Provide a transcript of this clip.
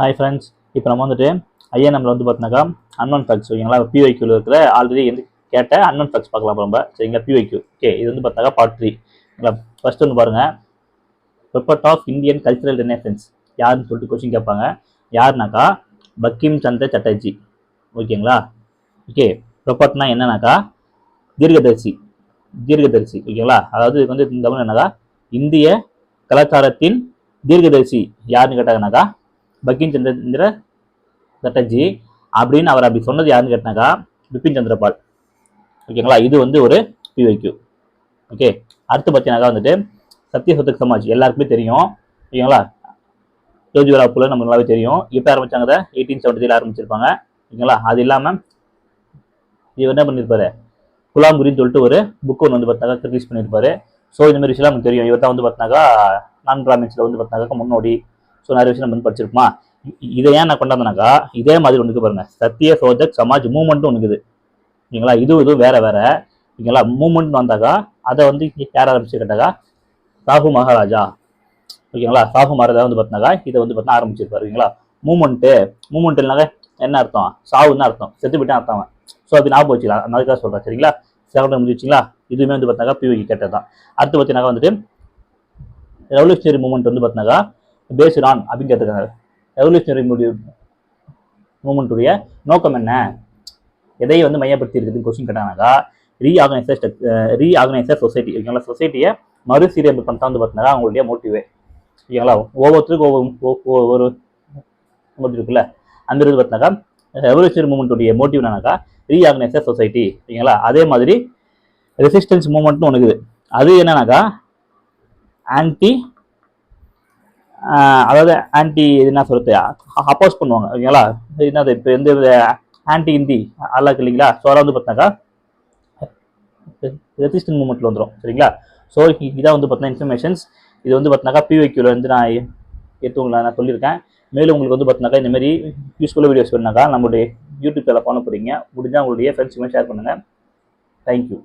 Hi friends, இப்போ நம்ம வந்துட்டு ஐஎன்எம்ல வந்து பார்த்தினாக்கா அன்னோன் ஃபேக்ட்ஸ் ஓகேங்களா. பிஒய்க்யூவில் இருக்கிற ஆல்ரெடி வந்து கேட்ட அன்னோன் ஃபேக்ட்ஸ் பார்க்கலாம் நம்ம சரிங்களா. பிஒய்க்யூ ஓகே, இது வந்து பார்த்தாக்கா பார்ட் 3 ஓகேங்களா. ஃபர்ஸ்ட் வந்து பாருங்கள், ப்ரொபர்ட் ஆஃப் இந்தியன் கல்ச்சரல் ரெனெசன்ஸ் யாருன்னு சொல்லிட்டு கொஸ்டின் கேட்பாங்க. யாருனாக்கா பங்கிம் சந்திர சட்டர்ஜி ஓகேங்களா. ஓகே, ப்ரொபர்ட்னா என்னன்னாக்கா தீர்க்கதரிசி ஓகேங்களா. அதாவது இதுக்கு வந்து தமிழ் என்னக்கா இந்திய கலாச்சாரத்தின் தீர்க்கதரிசி யாருன்னு கேட்டாங்கனாக்கா பங்கிம் சந்திர சட்டர்ஜி அப்படின்னு அவர் அப்படி சொன்னது யாருன்னு கேட்டாக்கா பிபின் சந்திரபால் ஓகேங்களா. இது வந்து ஒரு பிஒய்க்யூ. ஓகே, அடுத்து பார்த்தீங்கன்னாக்கா வந்துட்டு சத்யசோதக் சமாஜ் எல்லாருக்குமே தெரியும் ஓகேங்களா. ஜோதிபா புலே நமக்கு நல்லாவே தெரியும். இப்போ ஆரம்பிச்சாங்க 1873 ஆரம்பிச்சிருப்பாங்க ஓகேங்களா. அது இல்லாமல் இவர் என்ன பண்ணியிருப்பாரு, குலாம்புரின்னு சொல்லிட்டு ஒரு புக் ஒன்று வந்து பார்த்தாக்கா ரிலீஸ் பண்ணியிருப்பாரு. ஸோ இந்த மாதிரி விஷயம் நமக்கு தெரியும். இவர் தான் வந்து பார்த்தாக்கா நான் பிராமின்ஸில் வந்து பார்த்தாக்கா முன்னோடி. ஸோ நிறைய விஷயம் நம்ம வந்து படிச்சிருப்போமா. இதை ஏன் நான் கொண்டாந்தனாக்கா இதே மாதிரி ஒன்றுக்கு பாருங்க, சத்யசோதக் சமாஜ் மூவ்மெண்ட்டும் ஒன்றுக்குது ஓகேங்களா. இதுவும் வேற வேற ஓகேங்களா. மூவ்மெண்ட் வந்தாக்கா அதை வந்து யார் ஆரம்பிச்சு கேட்டாக்கா சாஹு மகாராஜா ஓகேங்களா. சாஹு மகாராஜா வந்து பார்த்தினாக்கா இதை வந்து பார்த்தா ஆரம்பிச்சிருப்பாரு ஓகேங்களா. மூவ்மெண்ட்னாக்க என்ன அர்த்தம், சாவுன்னு அர்த்தம், செத்து போயிட்டான் அர்த்தம். ஸோ அது ஞாபகம் வச்சுக்கலாம், அதுக்காக சொல்கிறேன் சரிங்களா. செகண்ட் முடிச்சுங்களா. இதுவுமே வந்து பார்த்தாக்கா பிஓகி கேட்டது தான். அடுத்து பார்த்தீங்கன்னாக்கா வந்துட்டு ரெவல்யூஷனரி மூவ்மெண்ட் வந்து பார்த்தினாக்கா பேஸ்ட் ஆன் அப்படின்னு கேட்டிருக்காங்க. ரெவல்யூஷனரி மூவ்மெண்ட்டுடைய நோக்கம் என்ன, எதை வந்து மையப்படுத்தி இருக்குதுன்னு கொஸ்டின் கேட்டாங்கனாக்கா ரீஆர்கனைசர் சொசைட்டி ஓகேங்களா. சொசைட்டியை மறுசீரமைப்பு பண்ணா வந்து பார்த்தீங்கன்னா அவங்களுடைய மோட்டிவே ஓகேங்களா. ஒவ்வொருத்தருக்கும் ஒவ்வொரு மோட்டிவ் இருக்குல்ல. அந்த இது பார்த்தினாக்கா ரெவல்யூஷனரி மூவ்மெண்ட்டுடைய மோட்டிவ் என்னன்னாக்கா ரீஆர்கனைசர் சொசைட்டி ஓகேங்களா. அதே மாதிரி ரெசிஸ்டன்ஸ் மூவ்மெண்ட்னு ஒன்று இருக்குது. அது என்னன்னாக்கா ஆன்டி, அதாவது ஆன்டி என்ன சொல்றது, அப்போஸ் பண்ணுவாங்க ஓகேங்களா. என்னது இப்போ எந்த ஆன்டி ஹிந்தி அல்லக்கு இல்லைங்களா. ஸோ அதெல்லாம் வந்து பார்த்தாக்கா ரெசிஸ்டன்ட் மூவ்மெண்ட்ல வந்துடும் சரிங்களா. ஸோ இதான் வந்து பார்த்தீங்கன்னா இன்ஃபர்மேஷன்ஸ். இது வந்து பார்த்தினாக்கா பிஒய்க்யூல வந்து நான் எடுத்துங்களா நான் சொல்லியிருக்கேன். மேலும் உங்களுக்கு வந்து பார்த்தினாக்கா இந்த மாதிரி யூஸ்ஃபுல்லாக வீடியோஸ் வேணுனாக்கா நம்மளுடைய யூடியூப் சேனலை ஃபாலோ பண்ணுறீங்க. முடிஞ்சால் உங்களுடைய ஃப்ரெண்ட்ஸுமே ஷேர் பண்ணுங்கள். தேங்க்யூ.